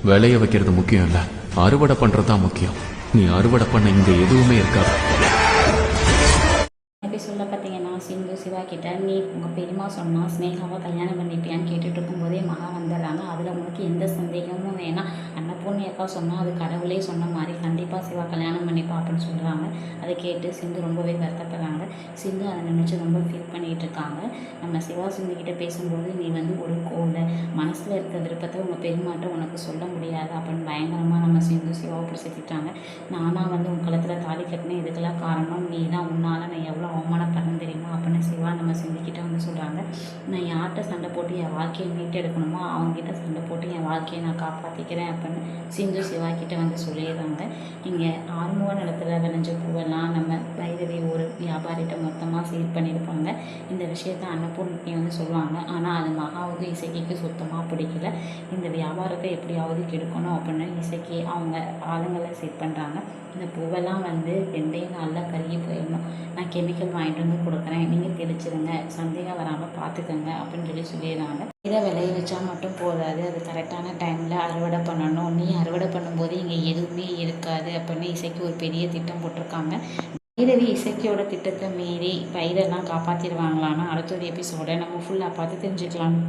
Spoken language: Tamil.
விளைய வைக்கிறது முக்கியம் இல்லை, அறுவடை பண்ணுறது தான் முக்கியம். நீ அறுவடை பண்ண இங்கே எதுவுமே இருக்காது. எபிசோடில் பார்த்தீங்கன்னா சிந்து சிவா கிட்ட நீ உங்கள் பெரியம்மா சொன்னால் ஸ்னேகாவை கல்யாணம் பண்ணிப்பியான்னு கேட்டுட்டு இருக்கும்போதே மகா வந்துடுறாங்க. அதில் உனக்கு எந்த சந்தேகமும் வேணாம், அன்னபூர்ணி அக்கா சொன்னால் அது கடவுளே சொன்ன மாதிரி கண்டிப்பாக சிவா கல்யாணம் பண்ணிப்பா அப்படின்னு சொல்கிறாங்க. அதை கேட்டு சிந்து ரொம்பவே வருத்தப்படுறாங்க. சிந்து அதை நினச்சி ரொம்ப ஃபீல் பண்ணிகிட்டு இருக்காங்க. நம்ம சிவா சிந்து கிட்ட பேசும்போது நீ ஒரு கோலை மனசில் இருக்க விருப்பத்தை உங்கள் பெரியமாட்ட உனக்கு சொல்ல முடியாது அப்படின்னு பயங்கரமாக நம்ம சிந்து சிவாவை பிடிச்சிட்டாங்க. நானாக உன் கழுத்தில் தாலி கட்டினேன், இதுக்கெல்லாம் காரணம் நீ தான், உன்னால் நான் எவ்வளோ அவமானப்படுறேன் தெரியுமா அப்படின்னு சிவா நம்ம சிந்திக்கிட்ட சொல்கிறாங்க. நான் யார்கிட்ட சண்டை போட்டு என் வாழ்க்கையை மீட்டு எடுக்கணுமோ அவங்ககிட்ட சண்டை போட்டு என் வாழ்க்கையை நான் காப்பாற்றிக்கிறேன் அப்படின்னு சிந்து சிவா கிட்ட சொல்லிடுறாங்க. இங்கே ஆறுமுக நிலத்தில் விளைஞ்ச பூவெல்லாம் நம்ம பைரவி ஒரு வியாபாரிகிட்ட மொத்தமாக சீல் பண்ணியிருப்பாங்க. இந்த விஷயத்த அன்னபூர்ணி சொல்லுவாங்க. ஆனால் அது மகாவுக்கு இசைக்கு சுத்தமாக பிடிக்கல. இந்த வியாபாரத்தை எப்படியாவது கெடுக்கணும் அப்படின்னு இசைக்கு அவங்க ஆளுங்களை சீல் பண்ணுறாங்க. இந்த பூவெல்லாம் 2 நாளில் கருகி போயிடணும், நான் கெமிக்கல் வாங்கிட்டு கொடுக்குறேன், நீங்கள் தெளிச்சிருங்க, சந்தேகம் வராமல் பார்த்துக்கோங்க அப்படின்னு சொல்லிடுறாங்க. இதை விளைய வச்சா மட்டும் போதாது, அது கரெக்டான டைமில் அறுவடை பண்ணணும். நீ அறுவடை பண்ணும்போது இங்கே எதுவுமே இருக்காது அப்படின்னு இசைக்கு ஒரு பெரிய திட்டம் போட்டிருக்காங்க. பைரவி இசைக்கியோட திட்டத்தை மீறி பயிரெல்லாம் காப்பாற்றிடுவாங்களான்னா அடுத்த ஒரு எபிசோட நம்ம ஃபுல்லாக பார்த்து தெரிஞ்சுக்கலாம்.